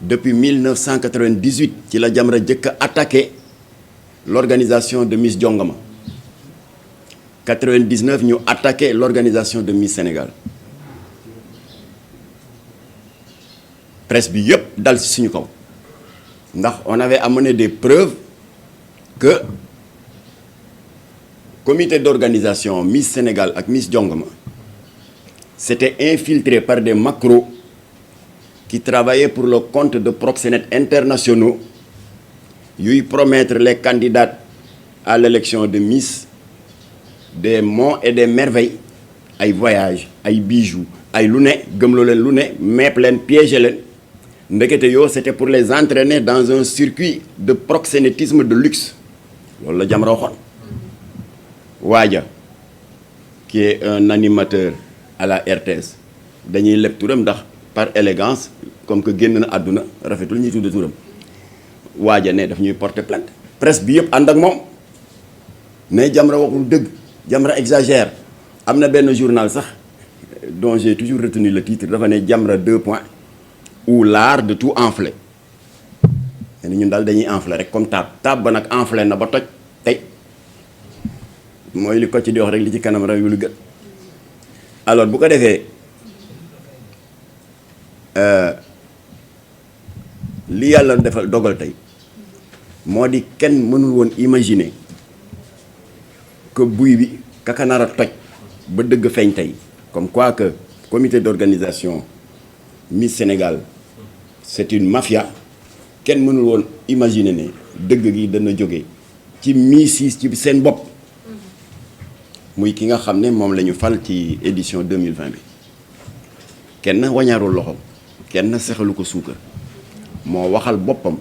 depuis 1998 ci la Jamra jëkk a attaqué l'organisation de Miss Jongama 99 ñu attaqué l'organisation de Miss Sénégal presse bi yëpp dal ci suñu kaw ndax on avait amené des preuves que comité d'organisation Miss Sénégal ak Miss Jongama s'était infiltré par des macros qui travaillaient pour le compte de proxénètes internationaux yuy promettre les candidats à l'élection de Miss des monts et des merveilles ay voyages ay bijoux ay lu ne gëmloo leen lu ne mepp leen piéger leen ndekete yoo c'était pour les entraîner dans un circuit de proxénétisme de luxe loolu la Jamra waxoon waaja qui est un animateur à la RTS dañuy leb turam ndax par élégance comme que génn na àdduna rafetul ñuy tudd turam waaja ne daf ñuy porter plainte presse bi yëpp ànd ak moom mais Jamra waxul dëgg Jamra exagère am na benn journal sax dont j'ai toujours retenu le titre dafa ne Jamra 2 points ou l'art de tout enfler te ñun daal dañuy enfler rek comme taab ba nag enfler na ba toj tey mooy li ko ci di wax rek li ci kanam rek lu gën alors bu ko defee li yàlla defal dogal tey moo di kenn mënul woon imaginer que buy bi kaka nar a toj ba dëgg feeñ tey comme quoi que comité d'organisation Miss Sénégal c'est une mafia kenn mënul woon imaginer ne dëgg gi dana jóge ci Miss yi ci seen bopp muy ki nga xam ne moom la ñu fal ci édition 2020 bi kenn wañaarul loxo kenn sexalu ko suukar moo waxal boppam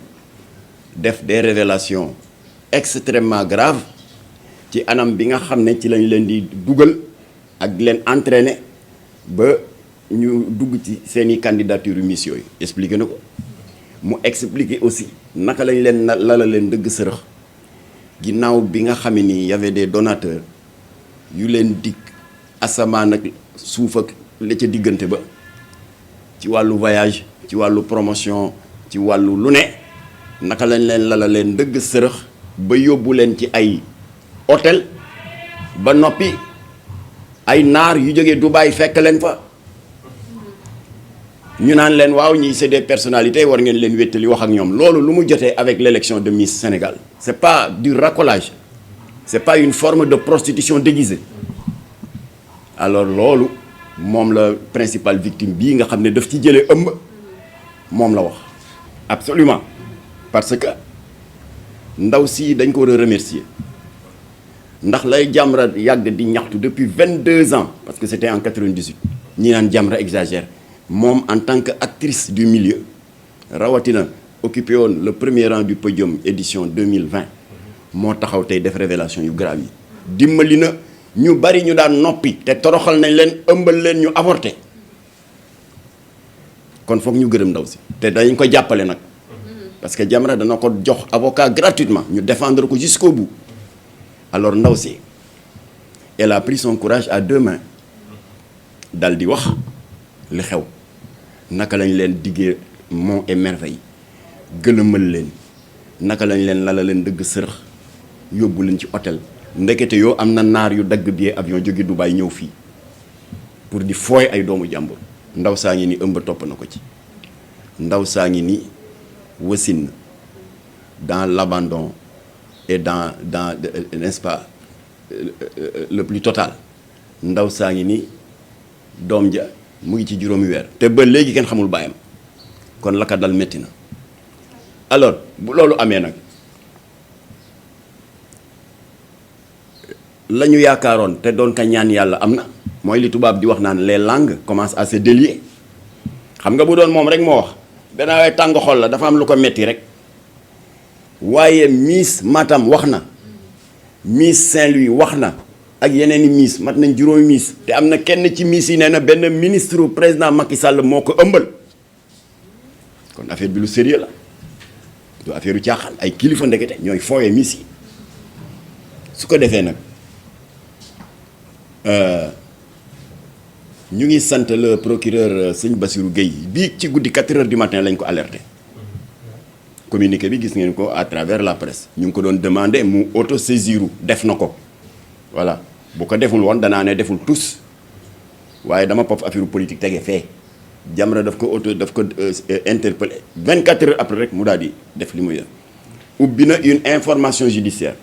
def des révélations extrêmement graves ci anam bi nga xam ne ci lañ leen di dugal ak leen entraîner ba ñu dugg ci seeni candidature Miss yooyu expliqué na ko mu expliqué aussi naka lañ leen lala leen dëgg sërëx ginnaaw bi nga xam ne nii y avait des donateurs yu leen dikk asamaan ak suuf ak la ca diggante ba ci wàllu voyage ci wàllu promotion ci wàllu lu ne naka lañ leen lala leen dëgg sërëx ba yóbbu leen ci ay hôtel ba noppi ay naar yu jógee Dubaï fekk leen fa ñu naan leen waaw ñii c'est des personnalités war ngeen leen wéttali wax ak ñoom loolu lu mu jotee avec l'élection de Miss Sénégal c'est pas du racolage c'est pas une forme de prostitution déguisée alors loolu moom la principale victime bii nga xam ne daf ci jëlee ëmb moom la wax absolument parce que ndaw si dañ ko war a remercier ndax lay Jamra yàgg di ñaxtu depuis 22 ans parce que c'était en 98 ñi naan Jamra exagère moom en tant que actrice du milieu rawatina occupé woon le premier rang du podium édition 2020 moo taxaw tey def révélation yu grave yi dimbali na ñu bari ñu daan noppi te toroxal nañ leen ëmbal leen ñu avorté kon foog ñu gërëm ndaw si te dañ ko jàppale nag parce que Jamra dana ko jox avocat gratuitement ñu défendre ko jusqu'au bout alors ndaw si elle a pris son courage à deux mains dal di wax li xew naka lañ leen diggee monts et merveilles gëlëmal leen naka lañ leen lala leen dëgg sërëx yóbbu leen ci hôtel ndekete yoo am na naar yu dagg billet avion jóge Dubaï ñëw fii pour di fooy ay doomu jàmbur ndaw saa ngi ni ëmb topp na ko ci ndaw saa ngi ni wasin dans l'abandon et dans n'est-ce pas le plus total ndaw saa ngi ni doom ja mu ngi ci juróomi weer te ba léegi kenn xamul baayam kon la ka dal metti na alors bu loolu amee nag la ñu yaakaaroon te doon ka ñaan yàlla am na mooy li tubaab di wax naan les langues commencent à se délier xam nga bu doon moom rek moo wax benn waaye tàng xol la dafa am lu ko metti rek waaye Miss Matam wax na Miss Saint-Louis wax na ak yeneen i Miss mat nañ juróomi Miss te am na kenn ci Miss yi nee na benn ministre président Macky Sall moo ko ëmbal kon affaire bi lu sérieux la du affaire yu caaxaan ay kilifa ndekete ñooy fooyee Miss yi su ko defee nag ñu ngi sant le procureur sëñ Bassirou Gueye bii ci guddi 4 heures du matin lañ ko alerté communiqué bi gis ngeen ko à travers la presse ñu ngi ko doon demandé mu auto-saisiru def na ko voilà bu ko deful woon danaa ne deful tous waaye dama pop affaire politique tege fee Jamra daf ko interpellé 24 heures après rek mu daal di def li muy def ubbi na une information judiciaire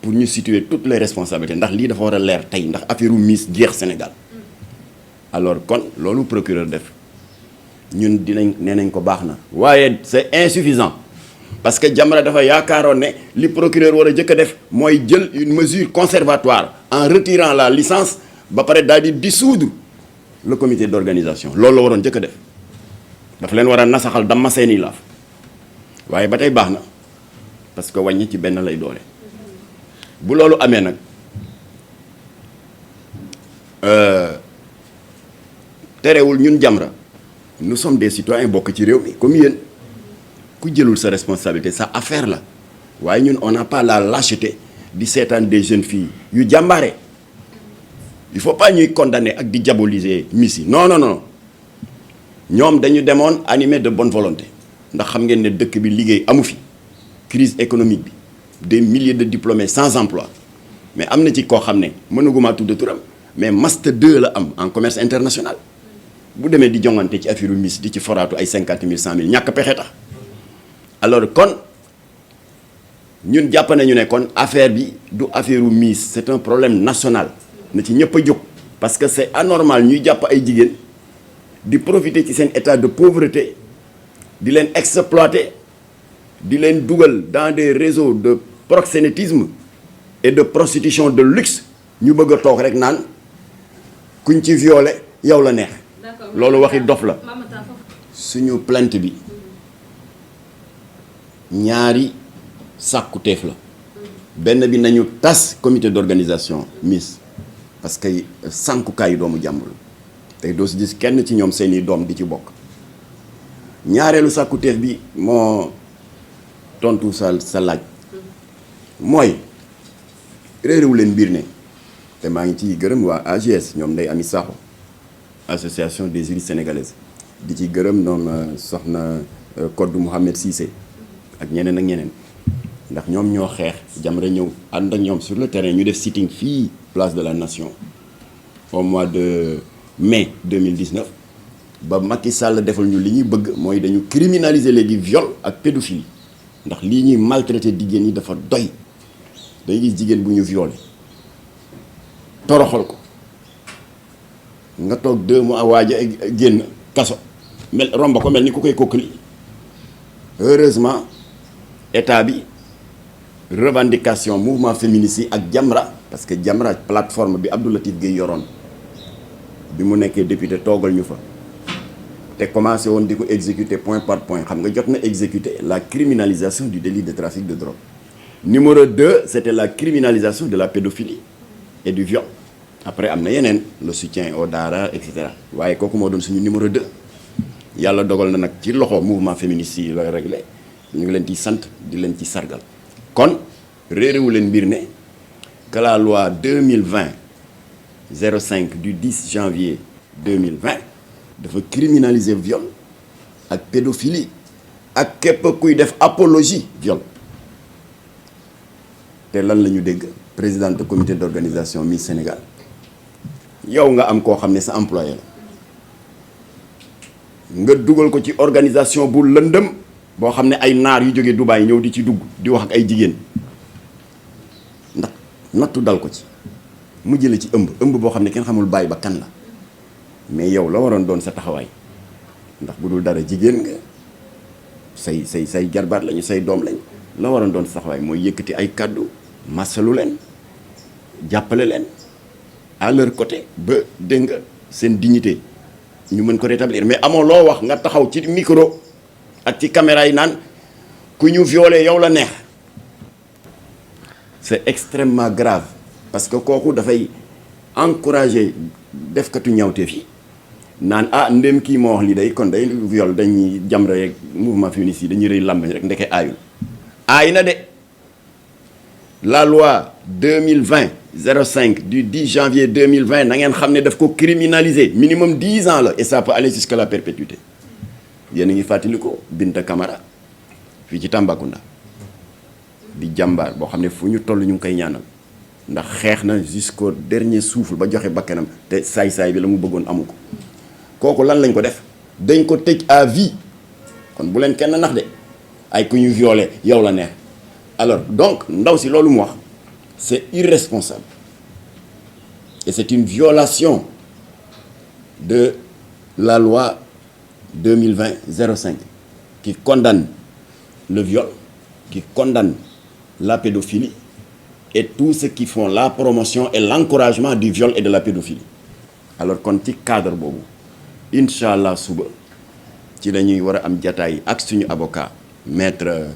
pour ñu situer toutes les responsabilités ndax lii dafa war a leer tey ndax affaire Miss jeex Sénégal alors kon loolu procureur def ñun dinañ nee nañ ko baax na waaye c'est insuffisant parce que Jamra dafa yaakaaroon ne li procureur war a jëkk a def mooy jël une mesure conservatoire en retirant la licence ba pare daal di dissoudre le comité d'organisation loolu la waroon jëkk a def dafa leen war a nasaxal dama seeni laaf waaye ba tey baax na parce que wàññi ci benn lay doole bu loolu amee nag terewul ñun Jamra nous sommes des citoyens bokk ci réew mi comme yéen ku jëlul sa responsabilité sa affaire la waaye ñun on n'a pas la lâcheté di seetaan des jeunes filles yu jàmbaare il faut pas ñuy condamner ak di diaboliser Miss yi non non non ñoom dañu demoon animé de bonne volonté ndax xam ngeen ne dëkk bi liggéey amu fi crise économique bi des milliers de diplômés sans emploi mais am na ci koo xam ne mënaguma tudd turam mais master 2 la am en commerce international bu demee di jongante ci affaire Miss di ci foraatu ay 50 000 100 000 ñàkk pexe tax alors kon ñun jàpp nañu ne kon affaire bi du affaire Miss c'est un problème national na ci ñëpp a jóg parce que c'est anormal ñuy jàpp ay jigéen di profiter ci seen état de pauvreté di leen exploiter di leen dugal dans des réseaux de proxénétisme et de prostitution de luxe ñu bëgg a toog rek naan kuñ ci violé yow la neex loolu waxi dof la suñu plainte bi ñaari sàkkuteef la benn bi nañu tas comité d'organisation Miss parce que sànkukaayu doomu jàmbur tey doo si gis kenn ci ñoom seeni doom di ci bokk ñaareelu sàkkuteef bi moo tontu sa laaj mooy réeréwu leen mbir ne te maa ngi ciy gërëm waa AGS ñoom day Ami Sakho association des juristes sénégalaises di ci gërëm noonu soxna Kodou Mohamed Cissé ak ñeneen ak ñeneen ndax ñoom ñoo xeex Jamra ñëw ànd ak ñoom sur le terrain ñu def sitting fii place de la Nation au mois de mai 2019 ba Macky Sall defal ñu li ñuy bëgg mooy dañu criminaliser léegi viol ak pédophilie ndax lii ñuy maltraité jigéen ñi dafa doy dañuy gis jigéen bu ñu violé toroxal ko nga toog 2 mois waaja génn kaso mel romba ko mel ni ku koy kokkali heureusement état bi revendication mouvement féministe yi ak Jamra parce que Jamra plateforme bi Abdou Latif Gueye yoroon bi mu nekkee député toogal ñu fa te commencé woon di ko exécuter point par point xam nga jot na exécuter la criminalisation du délit de trafic de drogue numéro 2 c'était la criminalisation de la pédophilie et du viol après am na yeneen le soutien au daara et cetera waaye kooku moo doon suñu numéro 2 yàlla dogal na nag ci loxo mouvement féministe yi la réglé ñu ngi leen ciy sant di leen ci sargal kon réeréwu leen mbir ne que la loi 2020-05 du 10 janvier 2020 dafa criminaliser viol ak pédophilie ak képp kuy def apologie viol te lan la ñu dégg président de comité d'organisation Miss Sénégal yow nga am koo xam ne sa employé la nga dugal ko ci organisation bu lëndëm boo xam ne ay naar yu jógee Dubaï ñëw di ci dugg di wax ak ay jigéen ndax nattu dal ko ci mu jële ci ëmb boo xam ne kenn xamul bàyyi ba kan la mais yow la waroon doon sa taxawaay ndax bu dul dara jigéen nga say jarbaat lañu say doom lañ la waroon doon sa taxawaay mooy yëkkati ay kàddu masalu leen jàppale leen à leur côté ba dégg nga seen dignité ñu mën ko rétablir mais amoo loo wax nga taxaw ci micro ak ci caméra yi naan ku ñu violé yow la neex c'est extrêmement grave parce que kooku dafay encourager defkatu ñawteef yi naan ndéem kii moo wax lii day kon day viol dañuy Jamra yeeg mouvement féministe yi dañuy rëy làmbañ rek ndeke aayul aay na de la loi 2020-05 du 10 janvier 2020 na ngeen xam ne daf ko criminaliser minimum 10 ans la et ça peut aller jusqu'à la perpétuité yéen a ngi fàttali ko Binta Camara fii ci Tambacounda di jàmbaar boo xam ne fu ñu toll ñu ngi koy ñaanal ndax xeex na jusqu'au dernier souffle ba joxe bakkanam te saay-saay bi la mu bëggoon amu ko kooku lan lañ ko def dañ ko tëj à vie kon bu leen kenn nax de ay ku ñu violé yow la neex alors donc ndaw si loolu mu wax c'est irresponsable et c'est une violation de la loi 2020-05 qui condamne le viol, qui condamne la pédophilie et tous ceux qui font la promotion et l'encouragement du viol et de la pédophilie. Alors kon ci cadre boobu incha allah suba ci la ñuy war a am jataay ak suñu avocat maître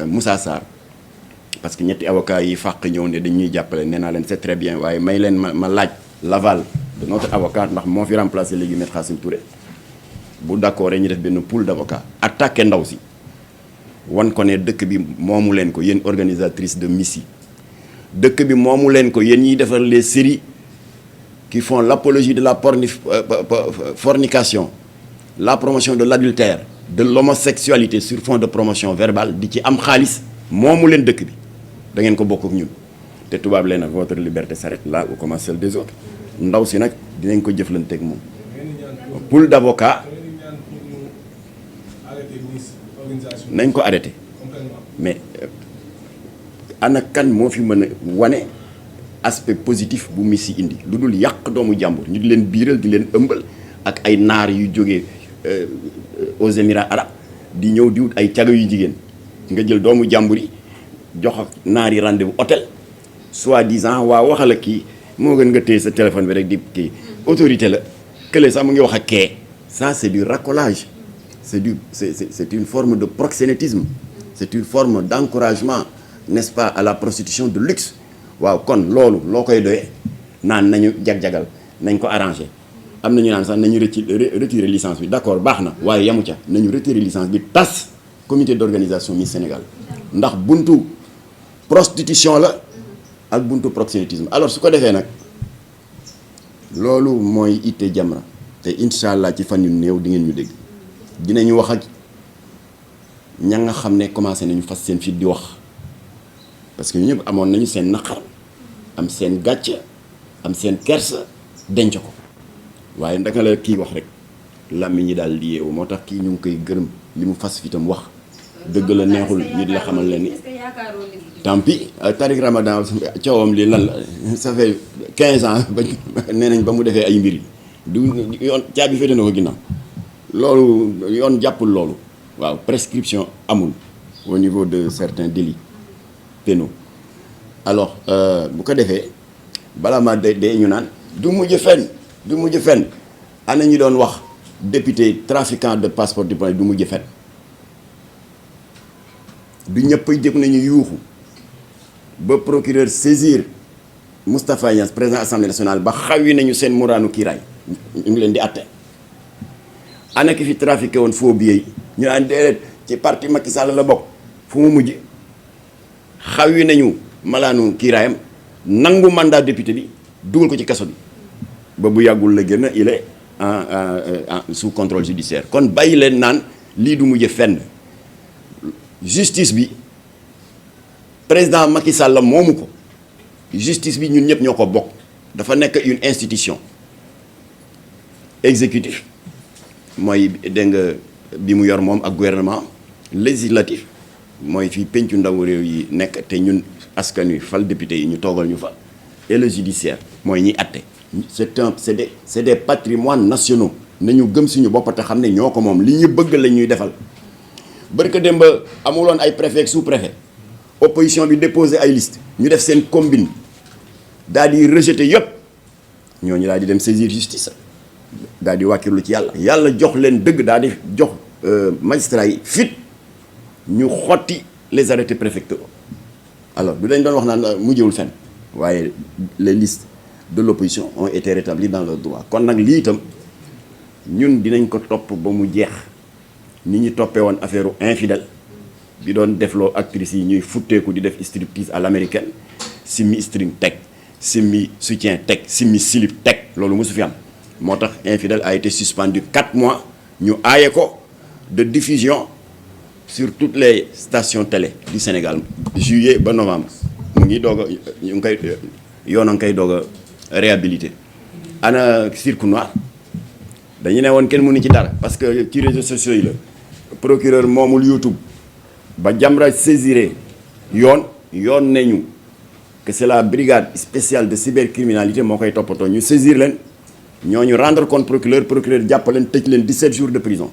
Moussa Sarr parce que ñetti avocat yi fàq ñëw ne dañuy jàppale nee naa leen c'est très bien waaye may leen ma laaj l'aval de notre avocat ndax moo fi remplacé léegi maître Khassim Touré bu d'accord ñu def benn pool d'avocat attaqué ndaw si wan ko ne dëkk bi moomu leen ko yéen organisatrice de Miss yi dëkk bi moomu leen ko yéen ñiy defar les séries qui font l'apologie de la fornication la promotion de l'adultère de l'homosexualité sur fond de promotion verbale di ci am xaalis moomu leen dëkk bi da ngeen ko bokk ak ñun te tubaab leen nag votre liberté s'arrête là où commence celle des autres ndaw si nag dinañ ko jëflanteeg moom pool d'avocat nañ ko arrêté mais ana kan moo fi mën a wane aspect positif bu Miss yi indi lu dul yàq doomu jàmbur ñu di leen biiral di leen ëmbal ak ay naar yu jógee aux Émirats arabes di ñëw di wut ay caga yu jigéen nga jël doomu jàmbur yi jox ak naar yi rendez-vous hôtel soi-disant waa waxal ak kii moo gën nga téye sa téléphone bi rek di kii autorité la kële sax mu ngi wax ak kee ça c'est du racolage c'est une forme de proxénétisme c'est une forme d'encouragement n'est-ce pas à la prostitution de luxe waaw kon loolu loo koy doyee naan nañu jag-jagal nañ ko arranger am nañu naan sax nañu retirer licence bi d'accord baax na waaye yamu ca nañu retirer licence bi tas comité d'organisation Miss Sénégal ndax buntu prostitution la ak buntu proxénétisme alors su ko defee nag loolu mooy itte Jamra te incha allah ci fan yu néew di ngeen ñu dégg dinañu wax ak ña nga xam ne commencé nañu fas seen fit di wax parce que ñu ñëpp amoon nañu seen naqar am seen gàcce am seen kersa denc ko waaye ndaka la kii wax rek làmmiñ ñi daal di yeewu moo tax kii ñu ngi koy gërëm li mu fas fitam wax dëgg la neexul ñu di la xamal leen ni tant pis Tariq Ramadan coowam li lan la ça fait 15 ans ba nee nañ ba mu defee ay mbir yi du yoon caabi féete na ko ginnaaw loolu yoon jàppul loolu waaw prescription amul au niveau de certains délits pénaux alors bu ko defee balaa ma de ñu naan du mujj fenn ana ñu doon wax député trafiquant de passeport diplomatique du mujj fenn du ñëpp ay jëkk nañu yuuxu ba procureur saisir Moustapha Niasse président assemblée nationale ba xawi nañu seen muraanu kiiraay ñu ngi leen di atte ana ki fi trafiqué woon faux billets yi ñu naan déedéet ci parti Macky Sall la bokk fu mu mujj xawi nañu malaanu kiiraayam nangu mandat député bi dugal ko ci kaso bi ba bu yàggul la génn il est sous contrôle judiciaire kon bàyyi leen naan lii du mujj fenn justice bi président Macky Sall la moomu ko justice bi ñun ñëpp ñoo ko bokk dafa nekk une institution exécutif mooy dégg nga bi mu yor moom ak gouvernement législatif mooy fii pencu ndaw réew yi nekk te ñun askan wi fal député yi ñu toogal ñu fa et le judiciaire mooy ñiy atte c'est des patrimoines nationaux nañu gëm suñu bopp te xam ne ñoo ko moom li ñu bëgg la ñuy defal barka démb amuloon ay préfet ak sous-préfet opposition bi déposé ay liste ñu def seen combine daal di rejeté yëpp ñooñu daal di dem saisir justice daal di wàkkirlu ci yàlla jox leen dëgg daal di jox magistrats yi fit ñu xotti les arrêtés préfectoraux alors du dañ doon wax naan mujjewul fenn waaye les listes de l'opposition ont été rétablies dans leur droit kon nag lii itam ñun dinañ ko topp ba mu jeex ni ñu toppee woon affaire infidèle bi doon defloo actrices yi ñuy futteeku di def striptease à l'américaine simmi string teg simmi soutien teg simmi slip teg loolu mosu fi am moo tax infidèle a été suspendu 4 mois ñu aaye ko de diffusion sur toutes les stations télé du Sénégal juillet ba novembre mu ngi doog a ñu ngi koy yoon a ngi koy doog a réhabilité ana cirque noir dañu ne woon kenn mënu ci dara parce que ci réseaux sociaux yi la procureur moomul YouTube ba Jamra saisiré yoon nañu que c'est la brigade spéciale de cybercriminalité moo koy toppatoo ñu saisir leen ñooñu rendre compte procureur jàpp leen tëj leen 17 jours de prison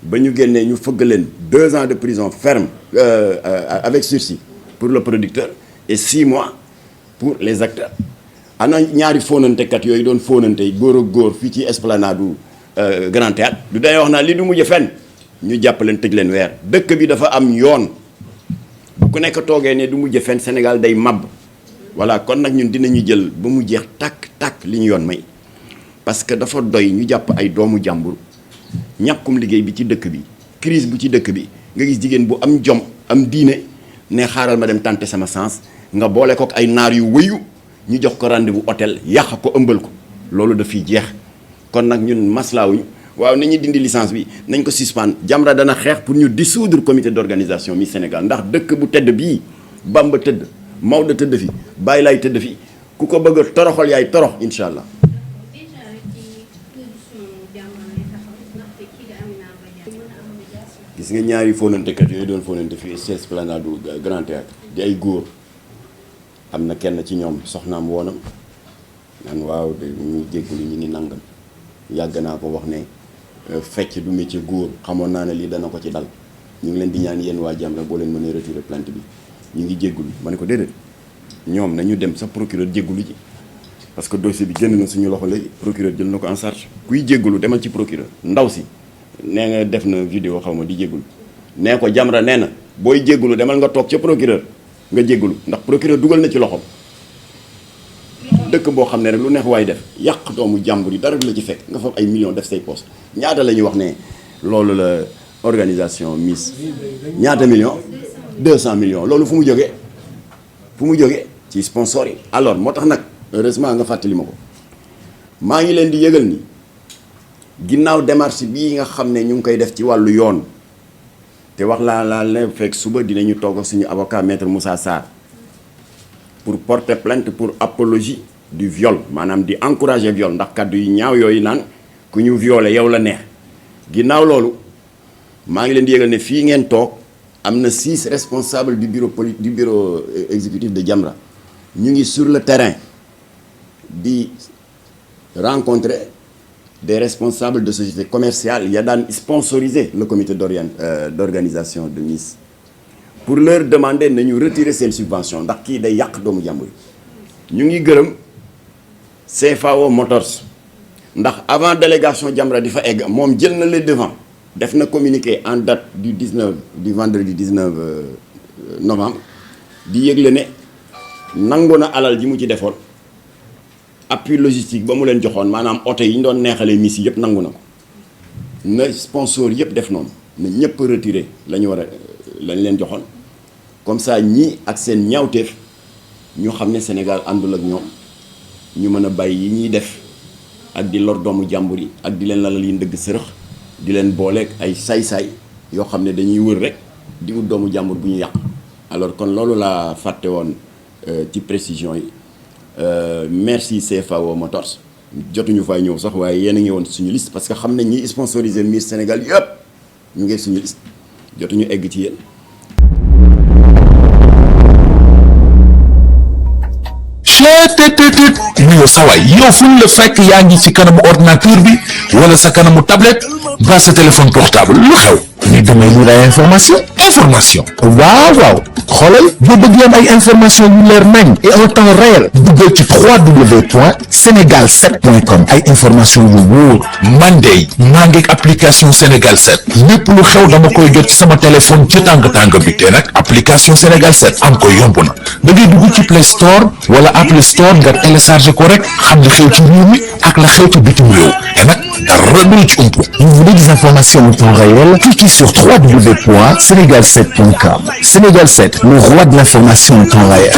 ba ñu génnee ñu fëgg leen 2 ans de prison ferme avec sursis pour le producteur et 6 mois pour les acteurs. ana ñaari fóonantekat yooyu doon fóonante góor ak góor fii ci esplanade du Grand Théâtre du day wax naa li du mujj fenn ñu jàpp leen tëj leen weer dëkk bi dafa am yoon bu ku nekk toogee ne du mujj fenn Sénégal day màbb voilà kon nag ñun dinañu jël ba mu jeex tàkk li ñu yoon may parce que dafa doy ñu jàpp ay doomu jàmbur ñàkkum liggéey bi ci dëkk bi crise bu ci dëkk bi nga gis jigéen bu am jom am diine ne xaaral ma dem tenter sama sens nga boole ko ak ay naar yu wëyu ñu jox ko rendez-vous hôtel yàq ko ëmbal ko loolu dafiy jeex kon nag ñun maslaawuñu waaw nañu dindi licence bi nañ ko suspendre Jamra dana xeex pour ñu dissoudre comité d'organisation Miss Sénégal ndax dëkk bu tedd bii Bamba tëdd Maodo tëdd fi Baye Laye tëdd fi ku ko bëgg a toroxal yaay torox incha allah. gis nga ñaari fóonantekat yooyu doon fóonante fii ci esplanade du Grand Théâtre di ay góor am na kenn ci ñoom soxnaam woonam naan waaw de ñu jéggulu ñu ni nangam yàgg naa ko wax ne fecc du métier góor xamoon naa ne lii dana ko ci dal ñu ngi leen di ñaan yéen waa Jamra boo leen mënee retirer plainte bi ñu ngi jéggulu ma ne ko déedéet ñoom nañu dem sa procureur jéggulu ji parce que dossier bi génn na suñu loxo léegi procureur jël na ko en charge kuy jéggulu demal ci procureur ndaw si nee nga def na vidéo xaw ma di jéggulu nee ko Jamra nee na booy jéggulu demal nga toog ca procureur nga jéggulu ndax procureur dugal na ci loxom dëkk boo xam ne rek lu neex waay def yàq doomu jàmbur yi dara du la ci fekk nga fab ay millions def say poste ñaata la ñuy wax ne loolu la organisation Miss ñaata millions 200 millions loolu fu mu jógee ci sponsor yi alors moo tax nag heureusement nga fàttali ma ko maa ngi leen di yëgal ni ginnaaw démarche bii nga xam ne ñu ngi koy def ci wàllu yoon te wax laa fekk suba dinañu toog ak suñu avocat maître Moussa Sarr pour porter plainte pour apologie du viol maanaam di encourager viol ndax kàddu yi ñaaw yooyu naan ku ñu violé yow la neex ginnaaw loolu maa ngi leen di yëgal ne fii ngeen toog am na 6 responsables du bureau exécutif de Jamra ñu ngi sur le terrain di rencontrer des responsables de sociétés commerciales ya daan sponsoriser le comité d'organisation de Miss pour leur demander nañu retirer seen subvention ndax kii day yàq doomu jàmbur yi ñu ngi gërëm CFAO Motors ndax avant délégation Jamra di fa egg moom jël na les devants def na communiqué en date du vendredi 19 novembre di yëgle ne nangu na alal ji mu ci defoon appui logistique ba mu leen joxoon maanaam oto yi ñu doon neexalee Miss yëpp nangu na ko na sponsor yëpp def noonu na ñëpp retiré lañ leen joxoon comme ça ñii ak seen ñaawteef ñu xam ne Sénégal àndul ak ñoom ñu mën a bàyyi yi ñuy def ak di lor doomu jàmbur yi ak di leen lalal yi ndëgg sërëx di leen booleeg ay saay-saay yoo xam ne dañuy wër rek di wut doomu jàmbur bu ñu yàq alors kon loolu laa fàtte woon ci précision yi merci CFAO Motors jotuñu fay ñëw sax waaye yéen a ngi woon suñu liste parce que xam nañ ñi sponsorisé Miss Sénégal yëpp ñu ngi suñu liste jotuñu egg ci yéen. yow sawaay yow fu ñu la fekk yaa ngi ci kanamu ordinateur bi wala sa kanamu tablette ba sa téléphone portable lu xew mais damay lire ay information waaw xoolal boo bëgg am ay information yu leer nañ et en temps réel duggal ci www.senegal7.com ay information yu wóor man de maa ngi application Sénégal 7 lépp lu xew dama koy jot ci sama téléphone ci tàng bi te nag application Sénégal 7 am ko yomb na da ngay dugg ci Play Store wala Apple Store nga télécharger ko rek xam li xew ci réew mi ak la xew ci bitim réew te nag dara du ci ump. Vous voulez des informations en temps réel? Cliquez sur www.senegal7.com. Sénégal 7, le roi de l'information en temps réel.